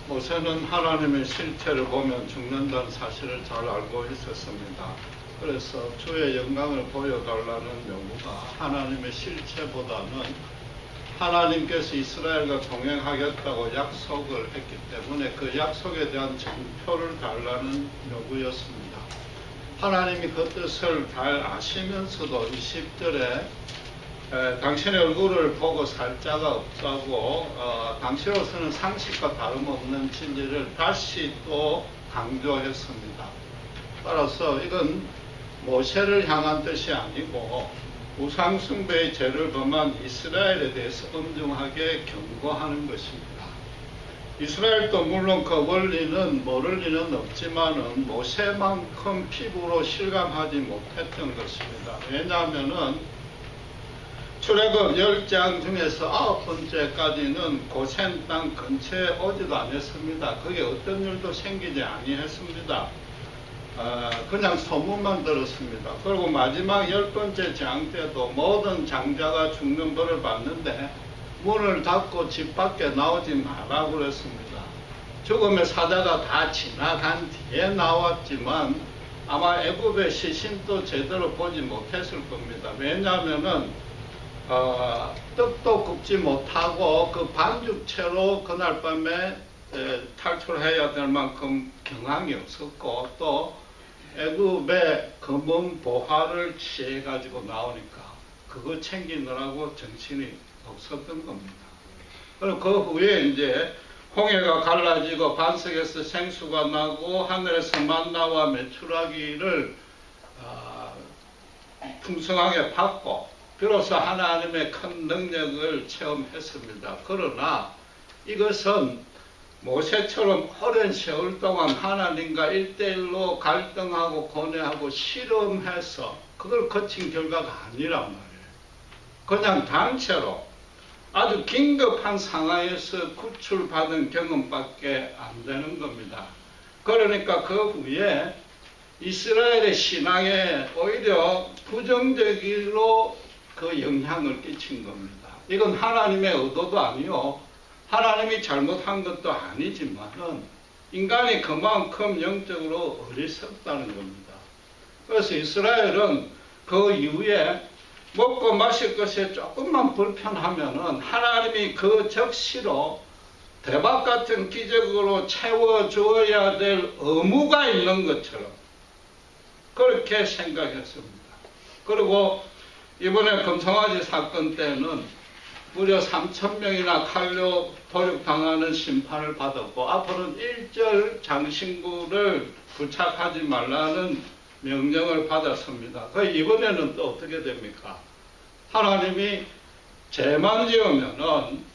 모세는 하나님의 실체를 보면 죽는다는 사실을 잘 알고 있었습니다. 그래서 주의 영광을 보여달라는 요구가 하나님의 실체보다는 하나님께서 이스라엘과 동행하겠다고 약속을 했기 때문에 그 약속에 대한 증표를 달라는 요구였습니다. 하나님이 그 뜻을 잘 아시면서도 20절에 당신의 얼굴을 보고 살 자가 없다고 당시로서는 상식과 다름없는 진리를 다시 또 강조했습니다. 따라서 이건 모세를 향한 뜻이 아니고 우상숭배의 죄를 범한 이스라엘에 대해서 엄중하게 경고하는 것입니다. 이스라엘도 물론 그 원리는 모를 리는 없지만은 모세만큼 피부로 실감하지 못했던 것입니다. 왜냐하면은 출애굽 10장 중에서 9번째까지는 고센 땅 근처에 오지도 않았습니다. 거기에 어떤 일도 생기지 아니했습니다. 그냥 소문만 들었습니다. 그리고 마지막 10번째 장 때도 모든 장자가 죽는 벌을 받는데 문을 닫고 집 밖에 나오지 말라고 그랬습니다. 죽음의 사자가 다 지나간 뒤에 나왔지만 아마 애굽의 시신도 제대로 보지 못했을 겁니다. 왜냐하면은 떡도 굽지 못하고 그 반죽채로 그날 밤에 탈출해야 될 만큼 경황이 없었고 또 애굽의 검은 보화를 취해 가지고 나오니까 그거 챙기느라고 정신이 없었던 겁니다. 그리고 그 후에 이제 홍해가 갈라지고 반석에서 생수가 나고 하늘에서 만나와 메추라기를 풍성하게 받고 비로소 하나님의 큰 능력을 체험했습니다. 그러나 이것은 모세처럼 오랜 세월 동안 하나님과 1대1로 갈등하고 고뇌하고 실험해서 그걸 거친 결과가 아니란 말이에요. 그냥 단체로 아주 긴급한 상황에서 구출받은 경험밖에 안 되는 겁니다. 그러니까 그 후에 이스라엘의 신앙에 오히려 부정적으로 그 영향을 끼친 겁니다. 이건 하나님의 의도도 아니요 하나님이 잘못한 것도 아니지만은 인간이 그만큼 영적으로 어리석다는 겁니다. 그래서 이스라엘은 그 이후에 먹고 마실 것에 조금만 불편하면은 하나님이 그 적시로 대박 같은 기적으로 채워주어야 될 의무가 있는 것처럼 그렇게 생각했습니다. 그리고 이번에 금송아지 사건 때는 무려 3,000명이나 칼로 도륙당하는 심판을 받았고 앞으로는 일절 장신구를 부착하지 말라는 명령을 받았습니다. 그 이번에는 또 어떻게 됩니까? 하나님이 죄만 지으면은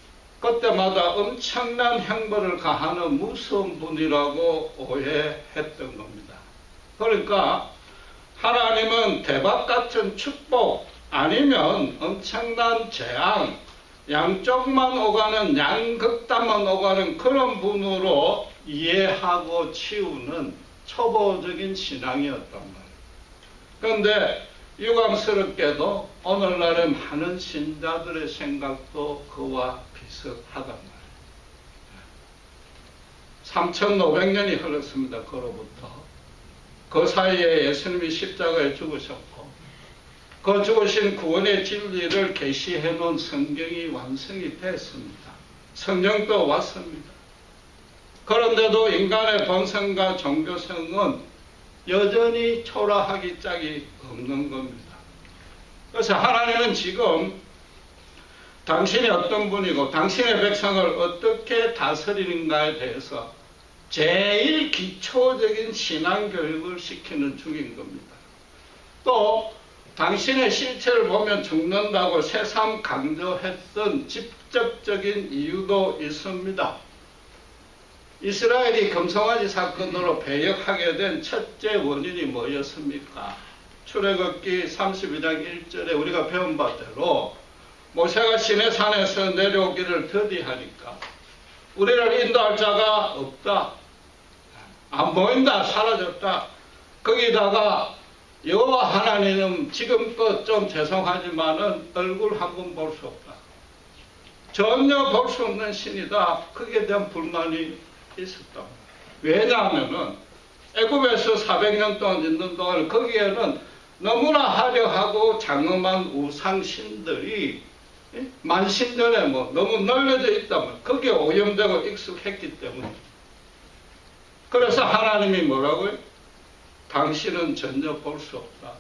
그때마다 엄청난 형벌을 가하는 무서운 분이라고 오해했던 겁니다. 그러니까 하나님은 대박 같은 축복 아니면 엄청난 재앙, 양쪽만 오가는 양극단만 오가는 그런 분으로 이해하고 치우는 초보적인 신앙이었단 말이에요. 그런데 유감스럽게도 오늘날의 많은 신자들의 생각도 그와 비슷하단 말이에요. 3,500년이 흘렀습니다. 그로부터. 그 사이에 예수님이 십자가에 죽으셨고 그 죽으신 구원의 진리를 계시해 놓은 성경이 완성이 됐습니다. 성령도 왔습니다. 그런데도 인간의 본성과 종교성은 여전히 초라하기 짝이 없는 겁니다. 그래서 하나님은 지금 당신이 어떤 분이고 당신의 백성을 어떻게 다스리는가에 대해서 제일 기초적인 신앙교육을 시키는 중인 겁니다. 또 당신의 실체를 보면 죽는다고 새삼 강조했던 직접적인 이유도 있습니다. 이스라엘이 금송아지 사건으로 배역하게 된 첫째 원인이 뭐였습니까? 출애굽기 32장 1절에 우리가 배운 바대로 모세가 시내산에서 내려오기를 더디하니까 우리를 인도할 자가 없다. 안 보인다. 사라졌다. 거기다가 여호와 하나님은 지금껏 좀 죄송하지만은 얼굴 한번 볼 수 없다. 전혀 볼 수 없는 신이다. 거기에 대한 불만이 있었다. 왜냐하면은 애굽에서 400년 동안 있는 동안 거기에는 너무나 화려하고 장엄한 우상신들이 만신전에 뭐 너무 널려져 있다면 거기에 오염되고 익숙했기 때문에. 그래서 하나님이 뭐라고요? 당신은 전혀 볼 수 없다.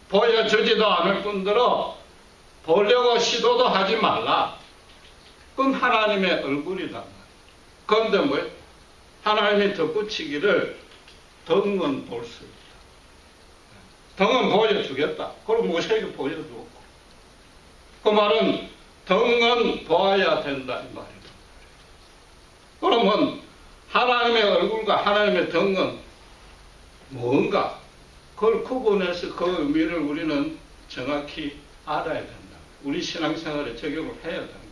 보여주지도 않을 뿐더러 보려고 시도도 하지 말라. 그건 하나님의 얼굴이다. 그런데 뭐예요? 하나님이 덧붙이기를 등은 볼 수 있다. 등은 보여주겠다. 그럼 모세에게 보여주고. 그 말은 등은 보아야 된다 이 말이다. 그러면 하나님의 얼굴과 하나님의 등은 뭔가 그걸 구분해서 그 의미를 우리는 정확히 알아야 된다. 우리 신앙생활에 적용을 해야 된다.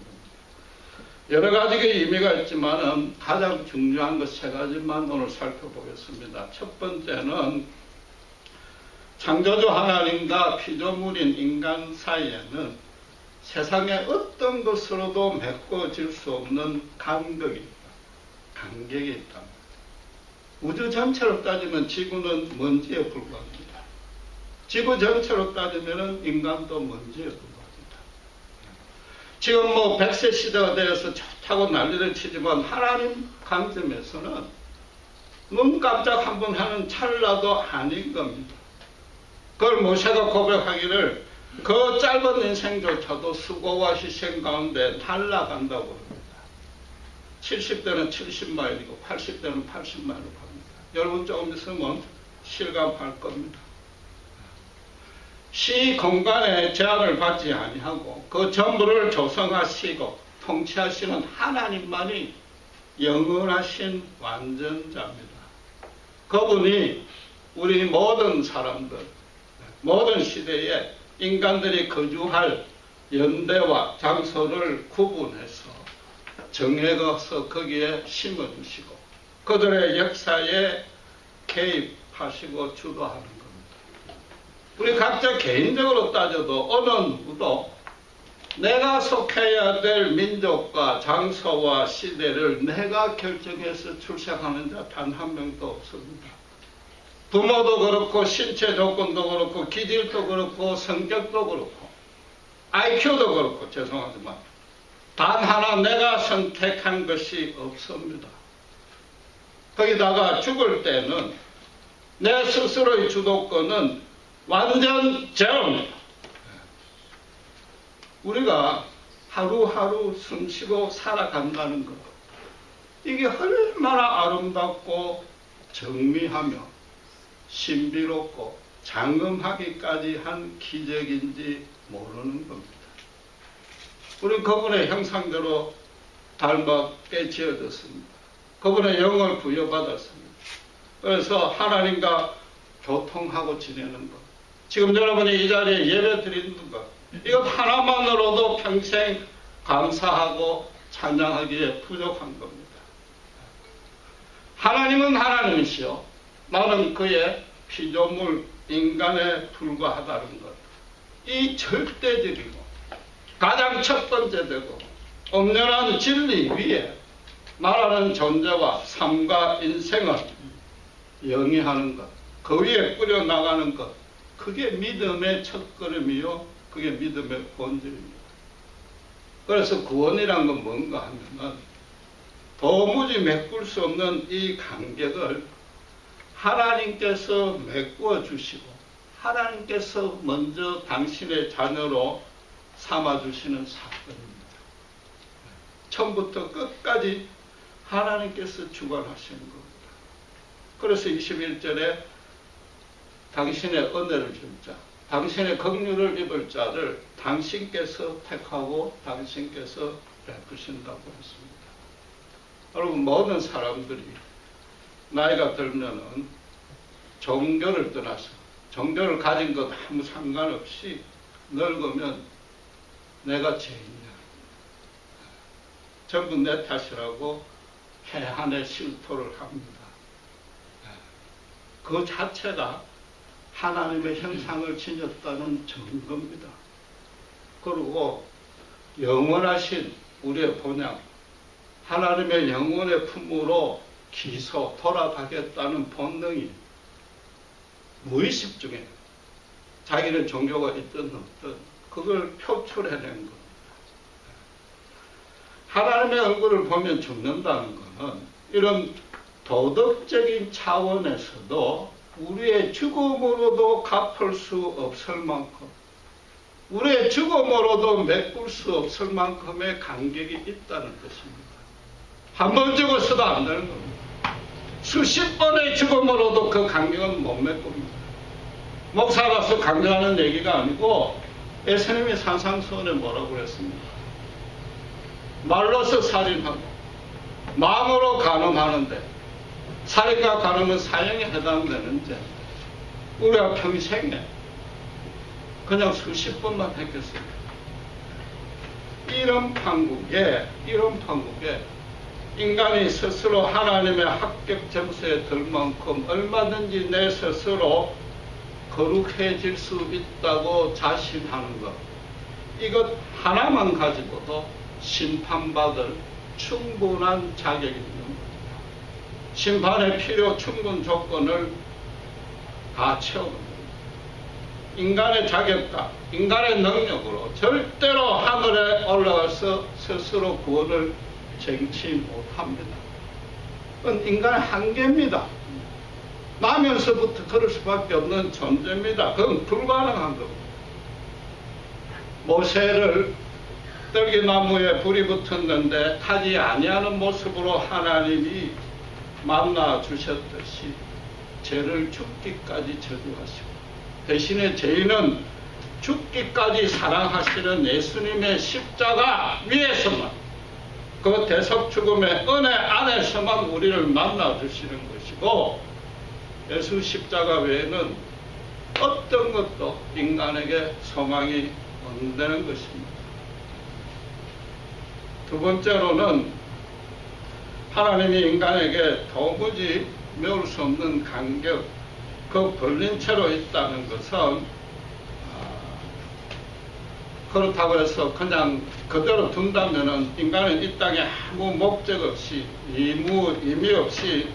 여러 가지의 의미가 있지만 가장 중요한 것 세 가지만 오늘 살펴보겠습니다. 첫 번째는 창조주 하나님과 피조물인 인간 사이에는 세상의 어떤 것으로도 메꿔질 수 없는 간격이 있다. 우주 전체로 따지면 지구는 먼지에 불과합니다. 지구 전체로 따지면 인간도 먼지에 불과합니다. 지금 뭐 100세 시대가 되어서 좋다고 난리를 치지만 하나님 관점에서는 눈 깜짝 한번 하는 찰나도 아닌 겁니다. 그걸 모세가 고백하기를 그 짧은 인생조차도 수고와 희생 가운데 날아간다고 합니다. 70대는 70마일이고 80대는 80마일로 갑니다. 여러분 조금 있으면 실감할 겁니다. 시 공간에 제한을 받지 아니하고 그 전부를 조성하시고 통치하시는 하나님만이 영원하신 완전자입니다. 그분이 우리 모든 사람들, 모든 시대에 인간들이 거주할 연대와 장소를 구분해서 정해서 거기에 심어주시고 그들의 역사에 개입하시고 주도하는 겁니다. 우리 각자 개인적으로 따져도 어느 누구도 내가 속해야 될 민족과 장소와 시대를 내가 결정해서 출생하는 자 단 한 명도 없습니다. 부모도 그렇고 신체 조건도 그렇고 기질도 그렇고 성격도 그렇고 IQ도 그렇고 죄송하지만 단 하나 내가 선택한 것이 없습니다. 거기다가 죽을 때는 내 스스로의 주도권은 완전 제로입니다. 우리가 하루하루 숨쉬고 살아간다는 것, 이게 얼마나 아름답고 정미하며 신비롭고 장엄하기까지 한 기적인지 모르는 겁니다. 우리 그분의 형상대로 닮게 지어졌습니다. 그분의 영을 부여받았습니다. 그래서 하나님과 교통하고 지내는 것, 지금 여러분이 이 자리에 예배 드리는 것, 이것 하나만으로도 평생 감사하고 찬양하기에 부족한 겁니다. 하나님은 하나님이시요 나는 그의 피조물 인간에 불과하다는 것, 이 절대적이고 가장 첫 번째 되고 엄연한 진리 위에 나라는 존재와 삶과 인생을 영위하는 것, 그 위에 뿌려나가는 것, 그게 믿음의 첫걸음이요 그게 믿음의 본질입니다. 그래서 구원이란 건 뭔가 하면은 도무지 메꿀 수 없는 이 간격을 하나님께서 메꾸어 주시고 하나님께서 먼저 당신의 자녀로 삼아주시는 사건입니다. 처음부터 끝까지 하나님께서 주관하시는 겁니다. 그래서 21절에 당신의 은혜를 줄 자, 당신의 긍휼을 입을 자를 당신께서 택하고 당신께서 베푸신다고 했습니다. 여러분 모든 사람들이 나이가 들면은 종교를 떠나서 종교를 가진 것 아무 상관없이 늙으면 내가 죄인이야, 전부 내 탓이라고 해한의 실토를 합니다. 그 자체가 하나님의 형상을 지녔다는 증거입니다. 그리고 영원하신 우리의 본향 하나님의 영혼의 품으로 기소, 돌아가겠다는 본능이 무의식 중에 자기는 종교가 있든 없든 그걸 표출해낸 겁니다. 하나님의 얼굴을 보면 죽는다는 것은 이런 도덕적인 차원에서도 우리의 죽음으로도 갚을 수 없을 만큼, 우리의 죽음으로도 메꿀 수 없을 만큼의 간격이 있다는 것입니다. 한 번 죽어서도 안 되는 겁니다. 수십 번의 죽음으로도 그 간격은 못 메꿉니다. 목사라서 강조하는 얘기가 아니고 예수님이 산상수훈에 뭐라고 그랬습니까? 말로서 살인하고 마음으로 간음하는데, 살인과 간음은 사형에 해당되는 죄. 우리가 평생에 그냥 수십 번만 했겠습니다. 이런 판국에 인간이 스스로 하나님의 합격 점수에 들 만큼 얼마든지 내 스스로 거룩해질 수 있다고 자신하는 것, 이것 하나만 가지고도 심판받을 충분한 자격이 있는 겁니다. 심판의 필요 충분 조건을 다 채우는 겁니다. 인간의 자격과 인간의 능력으로 절대로 하늘에 올라가서 스스로 구원을 쟁취 못합니다. 그건 인간의 한계입니다. 나면서부터 그럴 수밖에 없는 존재입니다. 그건 불가능한 겁니다. 모세를 떨기나무에 불이 붙었는데 타지 아니하는 모습으로 하나님이 만나 주셨듯이 죄를 죽기까지 저주하시고, 대신에 죄인은 죽기까지 사랑하시는 예수님의 십자가 위에서만, 그 대속 죽음의 은혜 안에서만 우리를 만나 주시는 것이고, 예수 십자가 외에는 어떤 것도 인간에게 소망이 없는 것입니다. 두 번째로는 하나님이 인간에게 도무지 메울 수 없는 간격, 그 벌린 채로 있다는 것은 그렇다고 해서 그냥 그대로 둔다면은 인간은 이 땅에 아무 목적 없이 의미 없이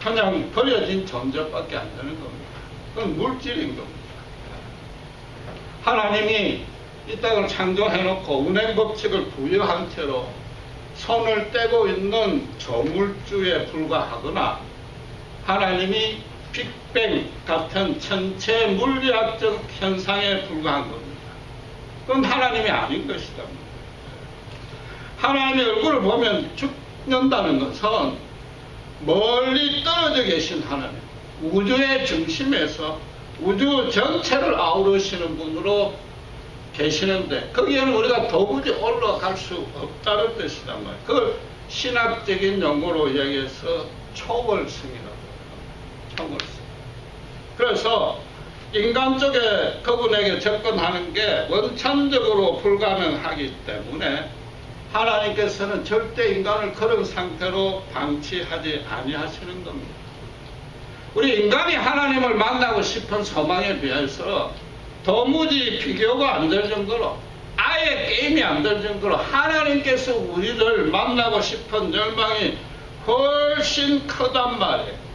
그냥 버려진 존재밖에 안 되는 겁니다. 그건 물질인 겁니다. 하나님이 이 땅을 창조해놓고 운행 법칙을 부여한 채로 손을 떼고 있는 조물주에 불과하거나, 하나님이 빅뱅 같은 천체 물리학적 현상에 불과한 겁니다. 그건 하나님이 아닌 것이다. 하나님의 얼굴을 보면 죽는다는 것은 멀리 떨어져 계신 하나님, 우주의 중심에서 우주 전체를 아우르시는 분으로 계시는데, 거기에는 우리가 도무지 올라갈 수 없다는 뜻이란 말이에요. 그걸 신학적인 용어로 이야기해서 초월성이라고 해요. 초월성. 그래서 인간 쪽에 그분에게 접근하는 게 원천적으로 불가능하기 때문에 하나님께서는 절대 인간을 그런 상태로 방치하지 아니하시는 겁니다. 우리 인간이 하나님을 만나고 싶은 소망에 비해서 도무지 비교가 안 될 정도로, 아예 게임이 안 될 정도로 하나님께서 우리를 만나고 싶은 열망이 훨씬 크단 말이에요.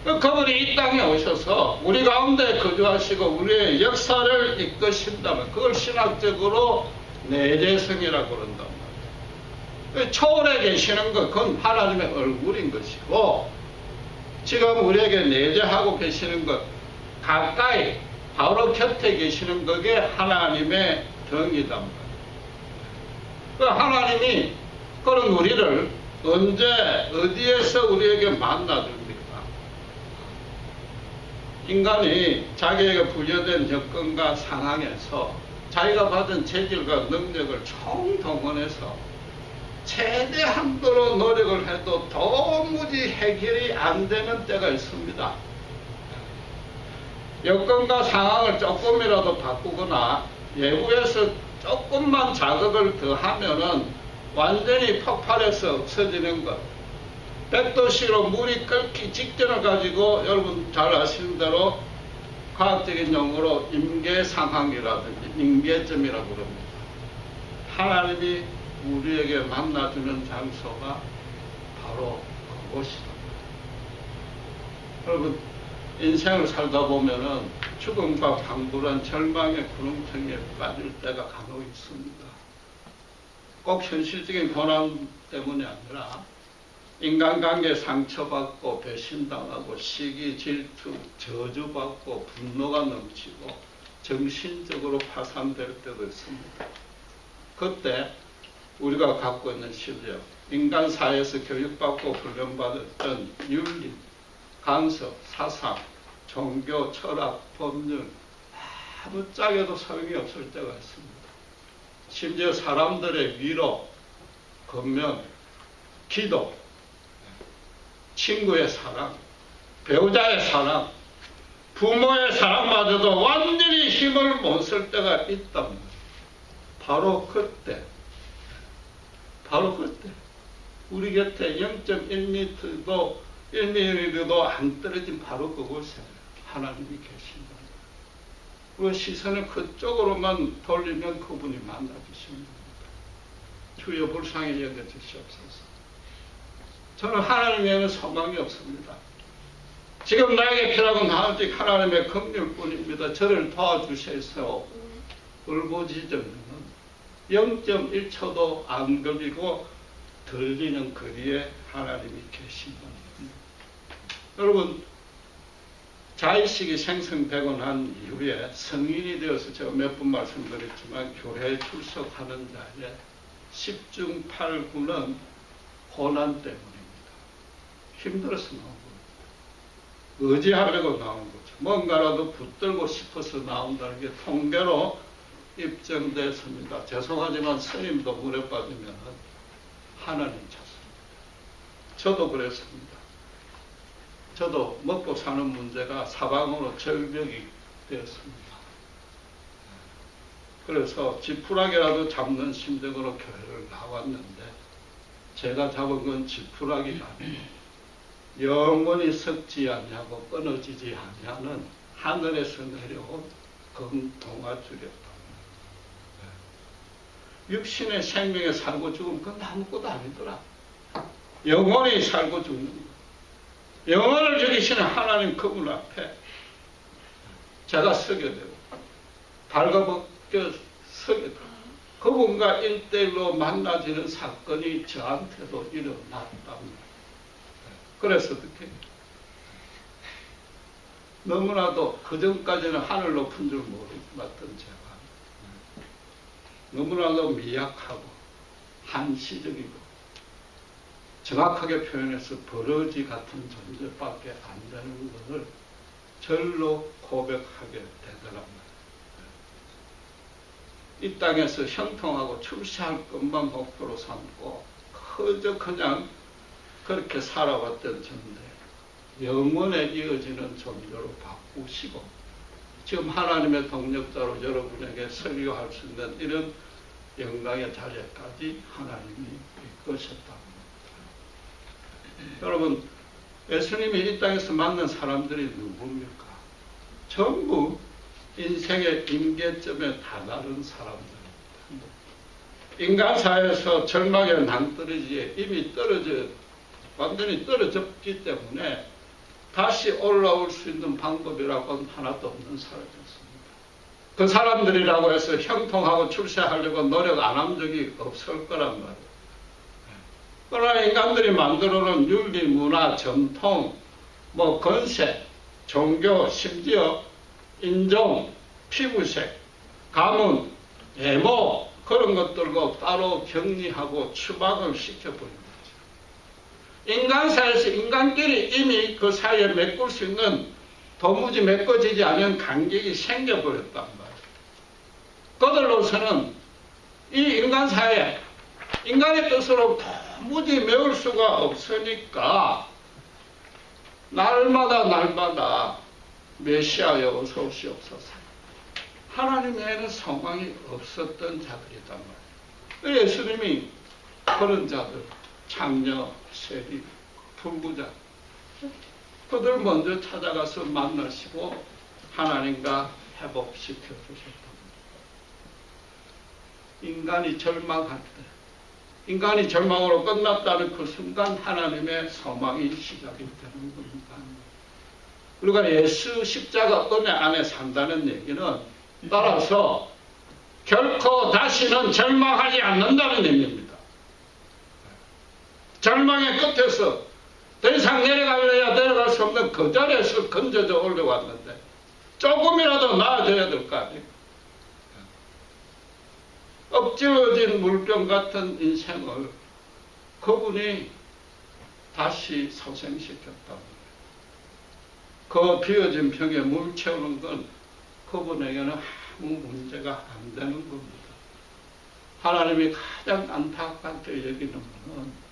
그분이 이 땅에 오셔서 우리 가운데 거주하시고 우리의 역사를 이끄신다면 그걸 신학적으로 내재성이라고 그런단 말이에요. 초월해 계시는 것, 그건 하나님의 얼굴인 것이고, 지금 우리에게 내재하고 계시는 것, 가까이 바로 곁에 계시는 그게 하나님의 정이단 말이에요. 하나님이 그런 우리를 언제 어디에서 우리에게 만나줍니까? 인간이 자기에게 부여된 여건과 상황에서 자기가 받은 재질과 능력을 총동원해서 최대한도로 노력을 해도 도무지 해결이 안 되는 때가 있습니다. 여건과 상황을 조금이라도 바꾸거나 외부에서 조금만 자극을 더하면은 완전히 폭발해서 없어지는 것. 100도씨로 물이 끓기 직전을 가지고 여러분 잘 아시는 대로 과학적인 용어로 임계상황이라든지 임계점이라고 그럽니다. 하나님이 우리에게 만나주는 장소가 바로 그곳이다. 여러분, 인생을 살다 보면은 죽음과 방불한 절망의 구렁텅이에 빠질 때가 간혹 있습니다. 꼭 현실적인 고난 때문이 아니라 인간관계에 상처받고 배신당하고 시기, 질투, 저주받고 분노가 넘치고 정신적으로 파산될 때도 있습니다. 그때 우리가 갖고 있는 실력, 인간 사회에서 교육받고 훈련받았던 윤리, 간섭, 사상, 종교, 철학, 법률 아무짝에도 소용이 없을 때가 있습니다. 심지어 사람들의 위로, 권면, 기도, 친구의 사랑, 배우자의 사랑, 부모의 사랑마저도 완전히 힘을 못 쓸 때가 있단 말이에요. 바로 그때 우리 곁에 0.1m도 1mm도 안 떨어진 바로 그곳에 하나님이 계신다. 그 시선을 그쪽으로만 돌리면 그분이 만나주십니다. 주여 불쌍히 여겨주시옵소서. 저는 하나님 외에는 소망이 없습니다. 지금 나에게 필요한 건 오직 하나님의 긍휼뿐입니다. 저를 도와주셔서 울부짖으면 0.1초도 안 걸리고 들리는 거리에 하나님이 계신다. 여러분, 자의식이 생성되고 난 이후에 성인이 되어서 제가 몇 번 말씀드렸지만 교회에 출석하는 자의 10중 8구는 고난 때문입니다. 힘들어서 나온 겁니다. 의지하려고 나온 거죠. 뭔가라도 붙들고 싶어서 나온다는 게 통계로 입증됐습니다. 죄송하지만 스님도 물에 빠지면 하나님 찾습니다. 저도 그랬습니다. 저도 먹고 사는 문제가 사방으로 절벽이 되었습니다. 그래서 지푸라기라도 잡는 심정으로 교회를 나왔는데 제가 잡은 건 지푸라기가 아니고 영원히 썩지 않냐고 끊어지지 않냐는 하늘에서 내려온 금동아줄이었다. 육신의 생명에 살고 죽으면 그건 아무것도 아니더라. 영원히 살고 죽는 거. 영혼을 죽이시는 하나님 그분 앞에 제가 서게 되고 발가벗겨 서게 되고 그분과 1대1로 만나지는 사건이 저한테도 일어났답니다. 그래서 어떻게 너무나도 그전까지는 하늘 높은 줄 몰랐던 제가 너무나도 미약하고 한시적이고 정확하게 표현해서 버러지 같은 존재밖에 안 되는 것을 절로 고백하게 되더랍니다. 이 땅에서 형통하고 출세할 것만 목표로 삼고 그저 그냥 그렇게 살아왔던 존재 영원에 이어지는 존재로 바꾸시고 지금 하나님의 동력자로 여러분에게 설교할 수 있는 이런 영광의 자리까지 하나님이 이끄셨다. 여러분, 예수님이 이 땅에서 만난 사람들이 누굽니까? 전부 인생의 임계점에 다다른 사람들입니다. 인간 사회에서 절망의 낭떠러지에 이미 완전히 떨어졌기 때문에 다시 올라올 수 있는 방법이라고는 하나도 없는 사람이었습니다. 그 사람들이라고 해서 형통하고 출세하려고 노력 안 한 적이 없을 거란 말이에요. 그러나 인간들이 만들어놓은 윤리, 문화, 전통, 건세, 종교, 심지어 인종, 피부색, 가문, 외모 그런 것들과 따로 격리하고 추방을 시켜버린 거죠. 인간 사회에서 인간끼리 이미 그 사이에 메꿀 수 있는 도무지 메꿔지지 않은 간격이 생겨버렸단 말이에요. 그들로서는 이 인간 사회에 인간의 뜻으로 도무지 메울 수가 없으니까 날마다 메시아여 어서 오시옵소서. 하나님에는 소망이 없었던 자들이단 말이에요. 예수님이 그런 자들, 창녀, 세리, 불구자 그들 먼저 찾아가서 만나시고 하나님과 회복시켜 주셨다. 인간이 절망할 때 인간이 절망으로 끝났다는 그 순간 하나님의 소망이 시작이 되는 겁니다. 우리가 예수 십자가 은혜 안에 산다는 얘기는 따라서 결코 다시는 절망하지 않는다는 의미입니다. 절망의 끝에서 더 이상 내려갈래야 내려갈 수 없는 그 자리에서 건져져 올라왔는데 조금이라도 나아져야 될 거 아니에요. 엎질러진 물병 같은 인생을 그분이 다시 소생시켰다. 그 비어진 병에 물 채우는 건 그분에게는 아무 문제가 안 되는 겁니다. 하나님이 가장 안타깝게 여기는 분은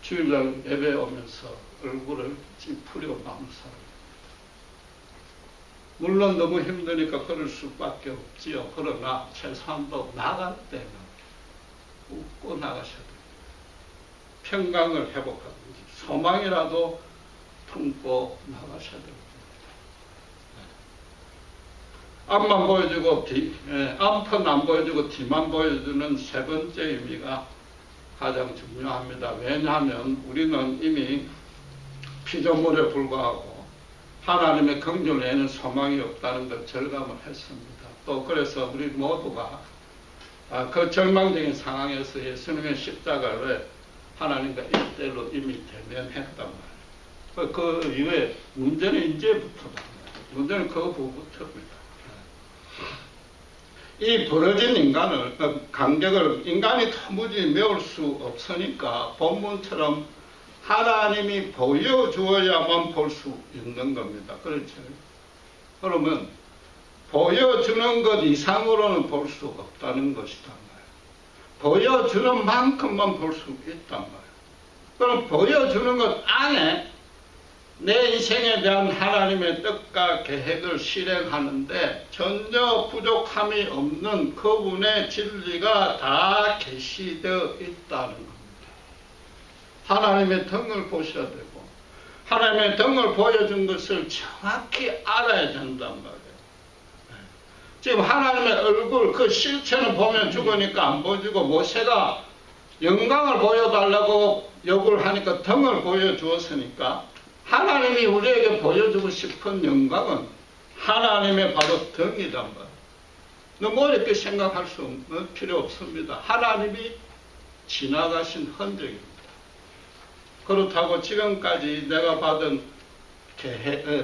주일날 예배 오면서 얼굴을 찌푸려 마는 사람입니다. 물론 너무 힘드니까 그럴 수밖에 없지요. 그러나 최소한도 나갈 때는 웃고 나가셔야 됩니다. 평강을 회복하든지 소망이라도 품고 나가셔야 됩니다. 앞만 보여주고 앞은 안 보여주고 뒤만 보여주는 세 번째 의미가 가장 중요합니다. 왜냐하면 우리는 이미 피조물에 불과하고 하나님의 긍휼 외에는 소망이 없다는 걸 절감을 했습니다. 또 그래서 우리 모두가 그 절망적인 상황에서 예수님의 십자가를 하나님과 일대일로 이미 대면했단 말이에요. 그 이후에 문제는 이제부터다. 문제는 그 후부터입니다. 이 벌어진 인간을, 간격을 인간이 도무지 메울 수 없으니까 본문처럼 하나님이 보여주어야만 볼 수 있는 겁니다. 그렇죠? 그러면 보여주는 것 이상으로는 볼 수 없다는 것이단 말이에요. 보여주는 만큼만 볼 수 있단 말이에요. 그럼 보여주는 것 안에 내 인생에 대한 하나님의 뜻과 계획을 실행하는데 전혀 부족함이 없는 그분의 진리가 다 계시되어 있다는 겁니다. 하나님의 등을 보셔야 되고 하나님의 등을 보여준 것을 정확히 알아야 된단 말이에요. 지금 하나님의 얼굴 그 실체는 보면 죽으니까 안 보여주고 모세가 영광을 보여달라고 요구를 하니까 등을 보여주었으니까 하나님이 우리에게 보여주고 싶은 영광은 하나님의 바로 등이란 말이에요. 너무 어렵게 생각할 수 없는 필요 없습니다. 하나님이 지나가신 흔적입니다. 그렇다고 지금까지 내가 받은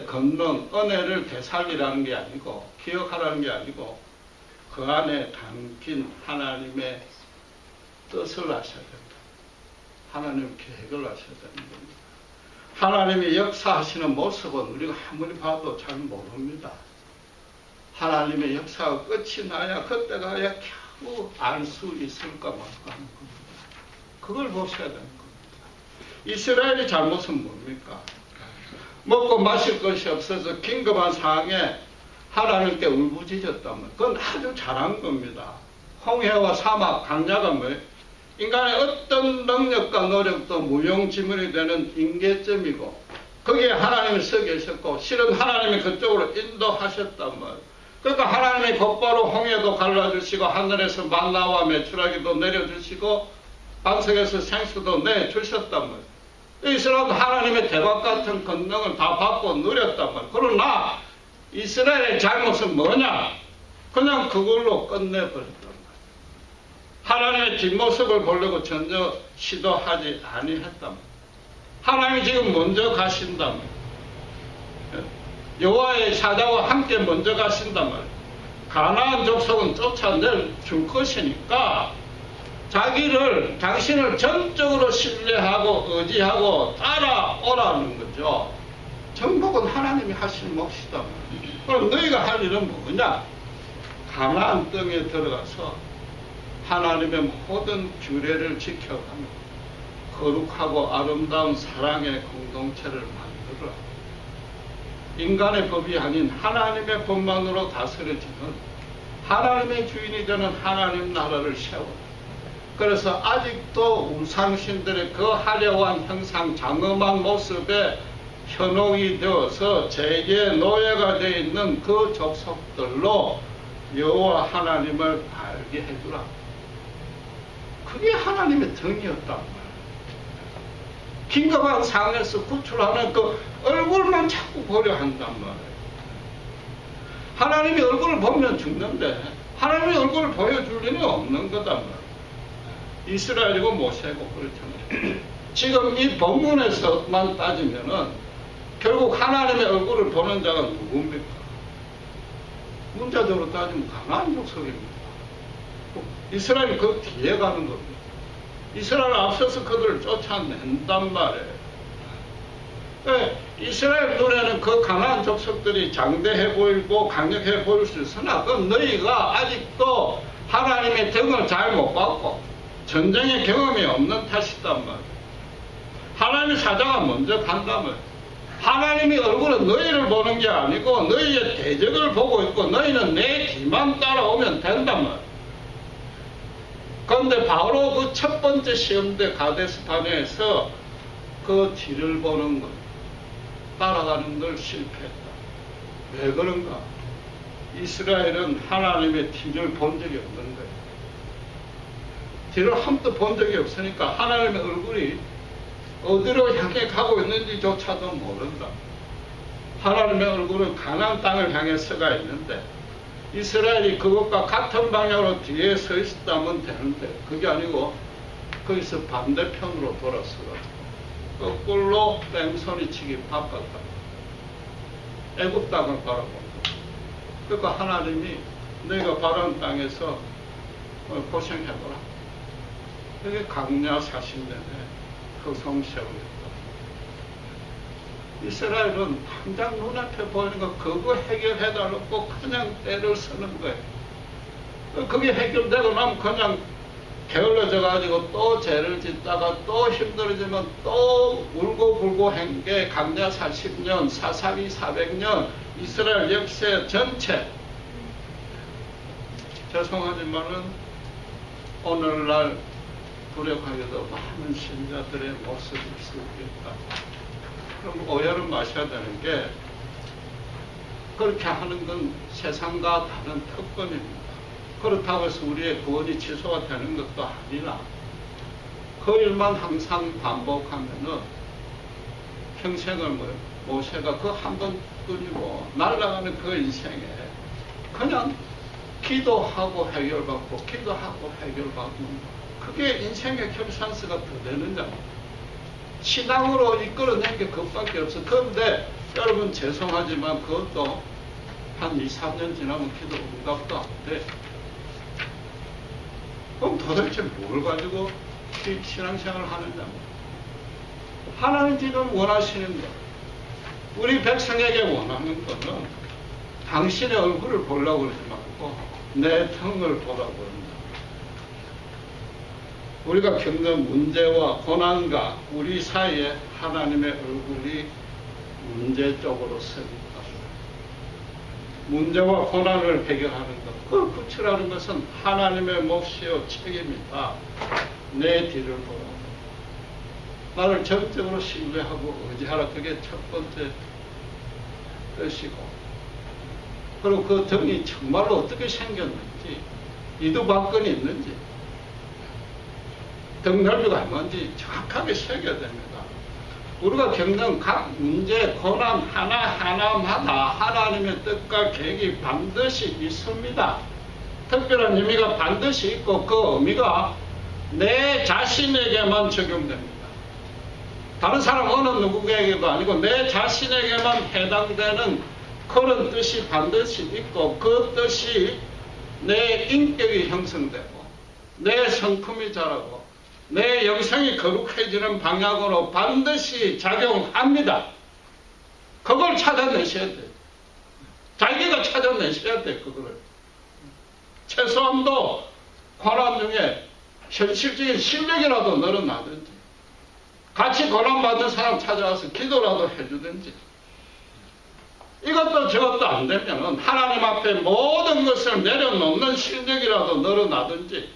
권능, 은혜를 되살리라는 게 아니고 기억하라는 게 아니고 그 안에 담긴 하나님의 뜻을 아셔야 됩니다. 하나님 계획을 아셔야 되는 겁니다. 하나님이 역사하시는 모습은 우리가 아무리 봐도 잘 모릅니다. 하나님의 역사가 끝이 나야 그때 가야 겨우 알 수 있을까 말까 하는 겁니다. 그걸 보셔야 되는 겁니다. 이스라엘의 잘못은 뭡니까? 먹고 마실 것이 없어서 긴급한 상황에 하나님께 울부짖었다면 그건 아주 잘한 겁니다. 홍해와 사막, 강야가 뭐예요? 인간의 어떤 능력과 노력도 무용지물이 되는 인계점이고 거기에 하나님이 서 계셨고 실은 하나님이 그쪽으로 인도하셨단 말이에요. 그러니까 하나님이 곧바로 홍해도 갈라주시고 하늘에서 만나와 메추라기도 내려주시고 반석에서 생수도 내주셨단 말이에요. 이스라엘은 하나님의 대박 같은 권능을 다 받고 누렸단 말이에요. 그러나 이스라엘의 잘못은 뭐냐? 그냥 그걸로 끝내버렸단 말이에요. 하나님의 뒷모습을 보려고 전혀 시도하지 아니했단 말이에요. 하나님이 지금 먼저 가신단 말이에요. 여호와의 사자와 함께 먼저 가신단 말이에요. 가나안 족속은 쫓아낼 줄 것이니까 당신을 전적으로 신뢰하고 의지하고 따라오라는 거죠. 정복은 하나님이 하실 몫이다. 그럼 너희가 할 일은 뭐냐? 가나안 땅에 들어가서 하나님의 모든 규례를 지켜가며 거룩하고 아름다운 사랑의 공동체를 만들어라. 인간의 법이 아닌 하나님의 법만으로 다스려지는 하나님의 주인이 되는 하나님 나라를 세워라. 그래서 아직도 우상신들의 그 화려한 형상, 장엄한 모습에 현혹이 되어서 죄의 노예가 되어 있는 그 족속들로 여호와 하나님을 알게 해주라. 그게 하나님의 덕이었단 말이에요. 긴급한 상황에서 구출하는 그 얼굴만 자꾸 보려 한단 말이에요. 하나님의 얼굴을 보면 죽는데 하나님의 얼굴을 보여줄 리는 없는 거단 말이에요. 이스라엘이고 모세고 그렇잖아요. 지금 이 본문에서만 따지면은 결국 하나님의 얼굴을 보는 자가 누굽니까? 문자적으로 따지면 가나안 족속입니다. 이스라엘이 그 뒤에 가는 겁니다. 이스라엘 앞서서 그들을 쫓아낸단 말이에요. 네, 이스라엘 눈에는 그 가나안 족속들이 장대해 보이고 강력해 보일 수 있으나 그 너희가 아직도 하나님의 덕을 잘 못 받고 전쟁의 경험이 없는 탓이단 말이에요. 하나님의 사자가 먼저 간다면 하나님의 얼굴은 너희를 보는 게 아니고 너희의 대적을 보고 있고 너희는 내 뒤만 따라오면 된단 말이에요. 그런데 바로 그 첫 번째 시험대 가데스바네에서 그 뒤를 보는 것, 따라가는 걸 실패했다. 왜 그런가? 이스라엘은 하나님의 뒤를 본 적이 없는 거예요. 뒤를 한 번도 본 적이 없으니까 하나님의 얼굴이 어디로 향해 가고 있는지조차도 모른다. 하나님의 얼굴은 가나안 땅을 향해 서가 있는데 이스라엘이 그것과 같은 방향으로 뒤에 서 있었다면 되는데 그게 아니고 거기서 반대편으로 돌아서가지고 거꾸로 뺑소니치기 바빴다. 애굽 땅을 바라본다. 그러니까 하나님이 너희가 바라는 땅에서 고생해보라. 그게 강야 40년에 성 세우겠다. 이스라엘은 당장 눈앞에 보이는 거 그거 해결해달라고 그냥 때를 쓰는 거예요. 그게 해결되고 나면 그냥 게을러져 가지고 또 죄를 짓다가 또 힘들어지면 또 울고 불고 한 게 강야 40년, 사사기 400년 이스라엘 역사 전체. 죄송하지만은 오늘날 불역하게도 많은 신자들의 모습을 쓰고 있다. 그럼 오해를 마셔야 되는 게 그렇게 하는 건 세상과 다른 특권입니다. 그렇다고 해서 우리의 구원이 취소가 되는 것도 아니라 그 일만 항상 반복하면은 평생을 모세가 그 한 번뿐이고 날아가는 그 인생에 그냥 기도하고 해결받고 기도하고 해결받고 그게 인생의 결산서가 더 되는 자. 신앙으로 이끌어낸 게 그것밖에 없어. 그런데 여러분 죄송하지만 그것도 한 2, 3년 지나면 기도 응답도 안 돼. 그럼 도대체 뭘 가지고 신앙생활을 하느냐. 하나님 지금 원하시는 것, 우리 백성에게 원하는 것은 당신의 얼굴을 보려고 그러지 말고 내 턱을 보라고 합니다. 우리가 겪는 문제와 고난과 우리 사이에 하나님의 얼굴이 문제 쪽으로 서있다. 문제와 고난을 해결하는 것, 그걸 구출하는 것은 하나님의 몫이요 책임이다. 내 뒤를 보라. 나를 전적으로 신뢰하고 의지하라. 그게 첫 번째 뜻이고, 그리고 그 덕이 정말로 어떻게 생겼는지, 이두박근이 있는지, 덕넓이가 뭔지 정확하게 새겨야 됩니다. 우리가 겪는 각 문제, 고난 하나하나마다 하나님의 뜻과 계획이 반드시 있습니다. 특별한 의미가 반드시 있고 그 의미가 내 자신에게만 적용됩니다. 다른 사람 어느 누구에게도 아니고 내 자신에게만 해당되는 그런 뜻이 반드시 있고 그 뜻이 내 인격이 형성되고 내 성품이 자라고 내 영성이 거룩해지는 방향으로 반드시 작용합니다. 그걸 찾아내셔야 돼요. 자기가 찾아내셔야 돼요. 그거를. 최소한도 고난 중에 현실적인 실력이라도 늘어나든지 같이 고난받은 사람 찾아와서 기도라도 해주든지 이것도 저것도 안 되면 하나님 앞에 모든 것을 내려놓는 실력이라도 늘어나든지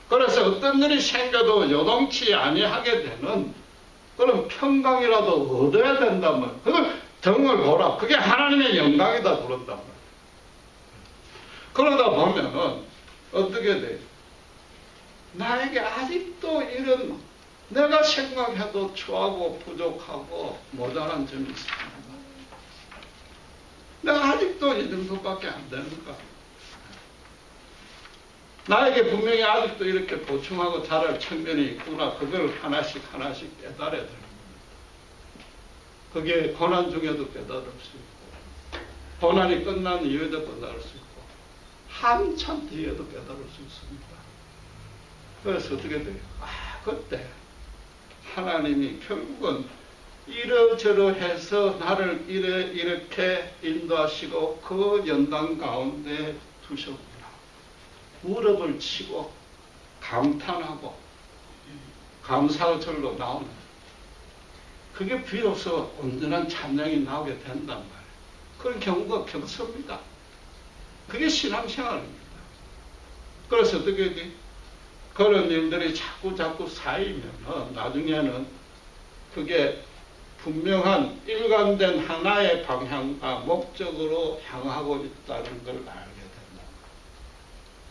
그래서 어떤 일이 생겨도 요동치 아니하게 되는 그런 평강이라도 얻어야 된다면 그걸 덕을 보라. 그게 하나님의 영광이다 그런단 말이에요. 그러다 보면은 어떻게 돼요? 나에게 아직도 이런 내가 생각해도 추하고 부족하고 모자란 점이 있습니다. 내가 아직도 이 정도밖에 안 되는가? 나에게 분명히 아직도 이렇게 보충하고 자랄 측면이 있구나. 그걸 하나씩 하나씩 깨달아야 됩니다. 그게 고난 중에도 깨달을 수 있고, 고난이 끝난 이후에도 깨달을 수 있고, 한참 뒤에도 깨달을 수 있습니다. 그래서 어떻게 돼요? 그때 하나님이 결국은 이러저러 해서 나를 이렇게 인도하시고 그 연단 가운데 두셨구나. 무릎을 치고 감탄하고 감사의 절로 나오는, 그게 비로소 온전한 찬양이 나오게 된단 말이에요. 그런 경우가 경섭니다. 그게 신앙생활입니다. 그래서 어떻게 돼? 그런 일들이 자꾸 쌓이면 나중에는 그게 분명한 일관된 하나의 방향과 목적으로 향하고 있다는 걸 알게 된다.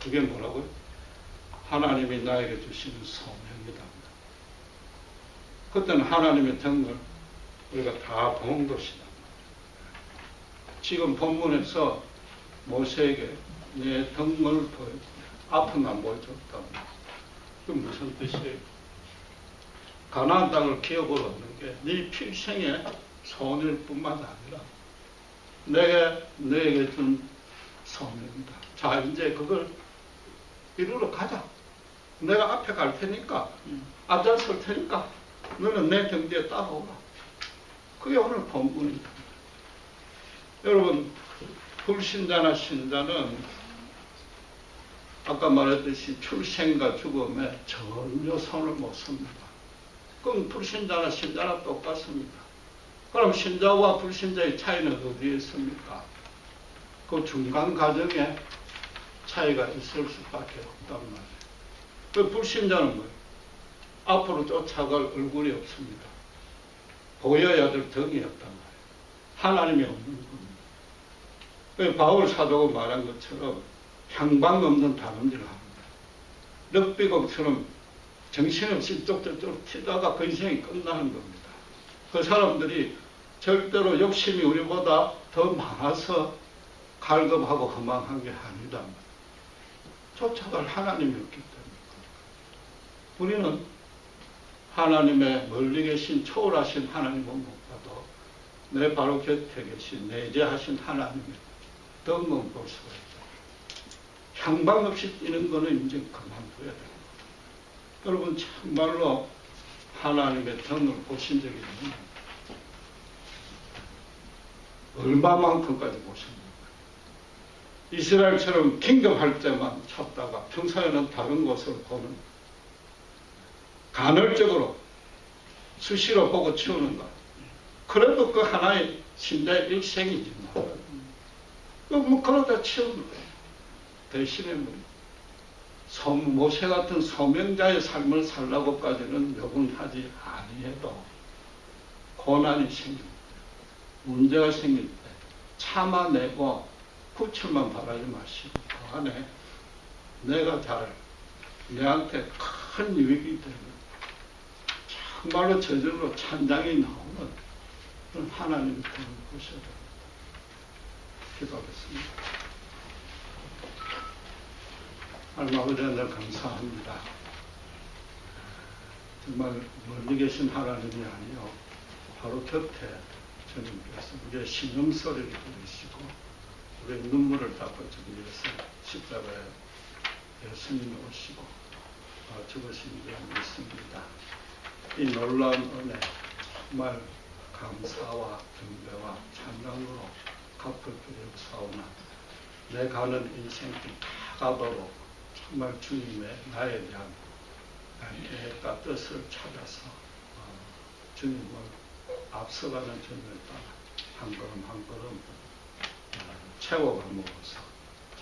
그게 뭐라고요? 하나님이 나에게 주시는 소명이다. 그때는 하나님의 등을 우리가 다 본 것이다. 지금 본문에서 모세에게 내 등을 보여준다. 앞은 안 보여줬다. 그게 무슨 뜻이에요? 가나안 땅을 기업으로 얻는 게 네 필생의 소원일 뿐만 아니라 너에게 준 소명이다. 자, 이제 그걸 이루러 가자. 내가 앞에 갈 테니까, 앞장설 테니까 너는 내 등 뒤에 따라오라. 그게 오늘 본문입니다. 여러분, 불신자나 신자는 아까 말했듯이 출생과 죽음에 전혀 손을 못 씁니다. 그럼 불신자나 신자나 똑같습니다. 그럼 신자와 불신자의 차이는 어디에 있습니까? 그 중간 과정에 차이가 있을 수밖에 없단 말이에요. 그 불신자는 뭐예요? 앞으로 쫓아갈 얼굴이 없습니다. 보여야 될 덕이 없단 말이에요. 하나님이 없는 겁니다. 그 바울 사도가 말한 것처럼 향방 없는 다름질을 합니다. 럭비공처럼 정신없이 쪽쪽쪽 튀다가 그 인생이 끝나는 겁니다. 그 사람들이 절대로 욕심이 우리보다 더 많아서 갈급하고 허망한 게 아니다. 쫓아갈 하나님이 없기 때문에. 우리는 하나님의 멀리 계신 초월하신 하나님은 못 봐도 내 바로 곁에 계신 내재하신 하나님의 덕만 볼 수가 있다. 향방 없이 뛰는 거는 이제 그만둬야 됩니다. 여러분 정말로 하나님의 등을 보신 적이 있나요? 얼마만큼까지 보셨는가? 이스라엘처럼 긴급할 때만 찾다가 평소에는 다른 곳을 보는, 간헐적으로 수시로 보고 치우는가? 그래도 그 하나의 신자의 일생이지만 뭐 그러다 치우는 거예요. 대신에 모세 같은 소명자의 삶을 살라고까지는 요구하지 아니해도 고난이 생길 때, 문제가 생길 때 참아내고 구출만 바라지 마시고 그 안에 내가 내한테 큰 유익이 되는, 정말로 저절로 찬장이 나오는 그런 하나님의 뜻을 보셔야 됩니다. 기도하겠습니다. 하나님 아버지 하나님 감사합니다. 정말 멀리 계신 하나님이 아니요 바로 곁에 주님께서 우리의 신음소리를 들으시고 우리의 눈물을 닦아주기 위해서 십자가에 예수님이 오시고 죽으신 줄 믿습니다. 이 놀라운 은혜 정말 감사와 경배와 찬양으로 갚을 필요 없사오나 내 가는 인생길 다 가도록 정말 주님의 나에 대한 계획과 뜻을 찾아서 주님을 앞서가는 주님을 따라 한 걸음 한 걸음 채워가면서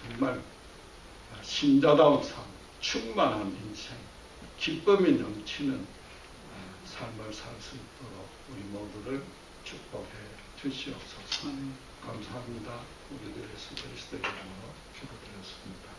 정말 신자다운 삶, 충만한 인생, 기쁨이 넘치는 삶을 살 수 있도록 우리 모두를 축복해 주시옵소서. 감사합니다. 우리 예수 그리스도의 이름으로 기도드렸습니다.